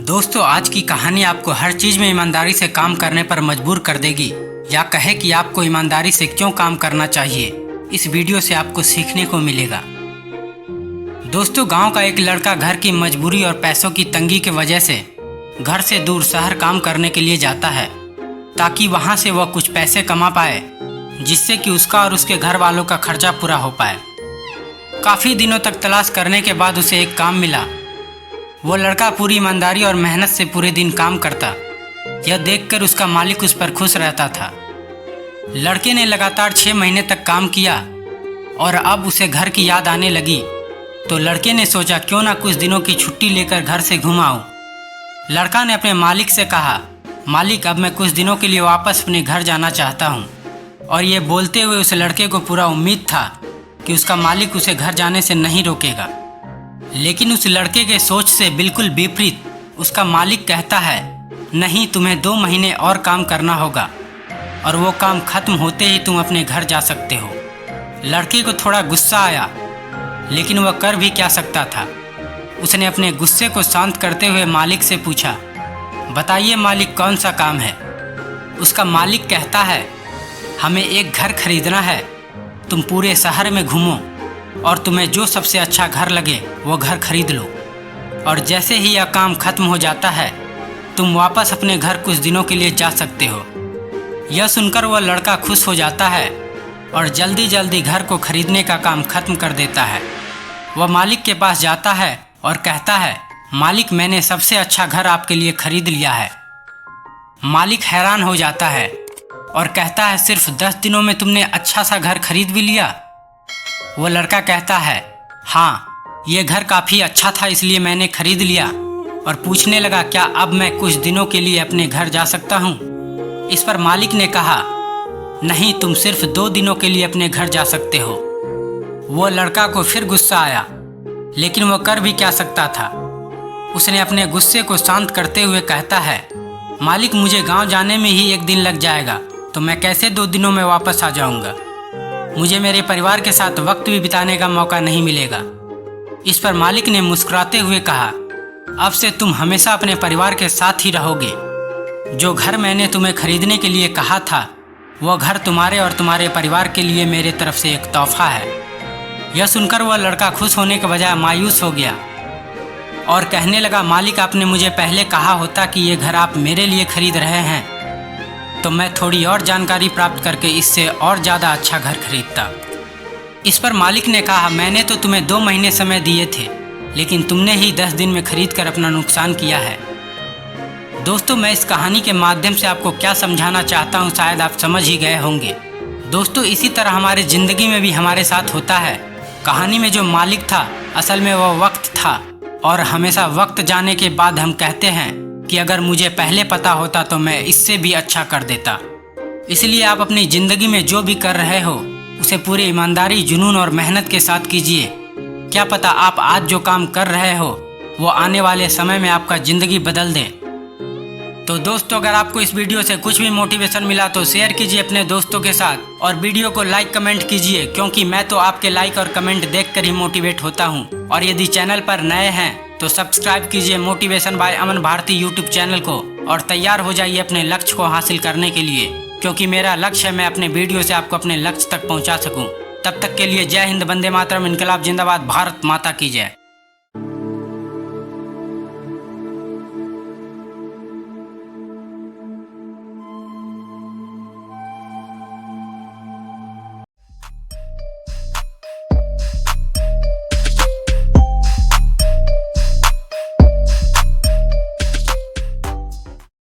दोस्तों, आज की कहानी आपको हर चीज में ईमानदारी से काम करने पर मजबूर कर देगी या कहे कि आपको ईमानदारी से क्यों काम करना चाहिए। इस वीडियो से आपको सीखने को मिलेगा। दोस्तों, गांव का एक लड़का घर की मजबूरी और पैसों की तंगी की वजह से घर से दूर शहर काम करने के लिए जाता है ताकि वहां से वह कुछ पैसे कमा पाए जिससे कि उसका और उसके घर वालों का खर्चा पूरा हो पाए। काफ़ी दिनों तक तलाश करने के बाद उसे एक काम मिला। वो लड़का पूरी ईमानदारी और मेहनत से पूरे दिन काम करता। यह देखकर उसका मालिक उस पर खुश रहता था। लड़के ने लगातार 6 महीने तक काम किया और अब उसे घर की याद आने लगी। तो लड़के ने सोचा क्यों ना कुछ दिनों की छुट्टी लेकर घर से घूम आऊं। लड़का ने अपने मालिक से कहा, मालिक, अब मैं कुछ दिनों के लिए वापस अपने घर जाना चाहता हूं। और ये बोलते हुए उस लड़के को पूरा उम्मीद था कि उसका मालिक उसे घर जाने से नहीं रोकेगा। लेकिन उस लड़के के सोच से बिल्कुल विपरीत उसका मालिक कहता है, नहीं, तुम्हें 2 महीने और काम करना होगा और वो काम खत्म होते ही तुम अपने घर जा सकते हो। लड़के को थोड़ा गुस्सा आया, लेकिन वह कर भी क्या सकता था। उसने अपने गुस्से को शांत करते हुए मालिक से पूछा, बताइए मालिक, कौन सा काम है। उसका मालिक कहता है, हमें एक घर खरीदना है। तुम पूरे शहर में घूमो और तुम्हें जो सबसे अच्छा घर लगे वो घर खरीद लो, और जैसे ही यह काम खत्म हो जाता है तुम वापस अपने घर कुछ दिनों के लिए जा सकते हो। यह सुनकर वह लड़का खुश हो जाता है और जल्दी जल्दी घर को खरीदने का काम खत्म कर देता है। वह मालिक के पास जाता है और कहता है, मालिक, मैंने सबसे अच्छा घर आपके लिए खरीद लिया है। मालिक हैरान हो जाता है और कहता है, सिर्फ 10 दिनों में तुमने अच्छा सा घर खरीद भी लिया। वो लड़का कहता है, हाँ, ये घर काफ़ी अच्छा था इसलिए मैंने खरीद लिया। और पूछने लगा, क्या अब मैं कुछ दिनों के लिए अपने घर जा सकता हूँ। इस पर मालिक ने कहा, नहीं, तुम सिर्फ 2 दिनों के लिए अपने घर जा सकते हो। वो लड़का को फिर गुस्सा आया, लेकिन वो कर भी क्या सकता था। उसने अपने गुस्से को शांत करते हुए कहता है, मालिक, मुझे गांव जाने में ही 1 दिन लग जाएगा, तो मैं कैसे 2 दिनों में वापस आ जाऊंगा। मुझे मेरे परिवार के साथ वक्त भी बिताने का मौका नहीं मिलेगा। इस पर मालिक ने मुस्कुराते हुए कहा, अब से तुम हमेशा अपने परिवार के साथ ही रहोगे। जो घर मैंने तुम्हें खरीदने के लिए कहा था वह घर तुम्हारे और तुम्हारे परिवार के लिए मेरे तरफ से एक तोहफा है। यह सुनकर वह लड़का खुश होने के बजाय मायूस हो गया और कहने लगा, मालिक, आपने मुझे पहले कहा होता कि ये घर आप मेरे लिए खरीद रहे हैं तो मैं थोड़ी और जानकारी प्राप्त करके इससे और ज़्यादा अच्छा घर खरीदता। इस पर मालिक ने कहा, मैंने तो तुम्हें 2 महीने समय दिए थे, लेकिन तुमने ही 10 दिन में खरीद कर अपना नुकसान किया है। दोस्तों, मैं इस कहानी के माध्यम से आपको क्या समझाना चाहता हूँ शायद आप समझ ही गए होंगे। दोस्तों, इसी तरह हमारी ज़िंदगी में भी हमारे साथ होता है। कहानी में जो मालिक था असल में वह वक्त था, और हमेशा वक्त जाने के बाद हम कहते हैं कि अगर मुझे पहले पता होता तो मैं इससे भी अच्छा कर देता। इसलिए आप अपनी ज़िंदगी में जो भी कर रहे हो उसे पूरी ईमानदारी, जुनून और मेहनत के साथ कीजिए। क्या पता आप आज जो काम कर रहे हो वो आने वाले समय में आपका ज़िंदगी बदल दे। तो दोस्तों, अगर आपको इस वीडियो से कुछ भी मोटिवेशन मिला तो शेयर कीजिए अपने दोस्तों के साथ और वीडियो को लाइक कमेंट कीजिए, क्योंकि मैं तो आपके लाइक और कमेंट देखकर ही मोटिवेट होता हूँ। और यदि चैनल पर नए हैं तो सब्सक्राइब कीजिए मोटिवेशन बाय अमन भारती यूट्यूब चैनल को और तैयार हो जाइए अपने लक्ष्य को हासिल करने के लिए, क्योंकि मेरा लक्ष्य है मैं अपने वीडियो से आपको अपने लक्ष्य तक पहुंचा सकूं। तब तक के लिए जय हिंद, वंदे मातरम, इनकलाब जिंदाबाद, भारत माता की जय।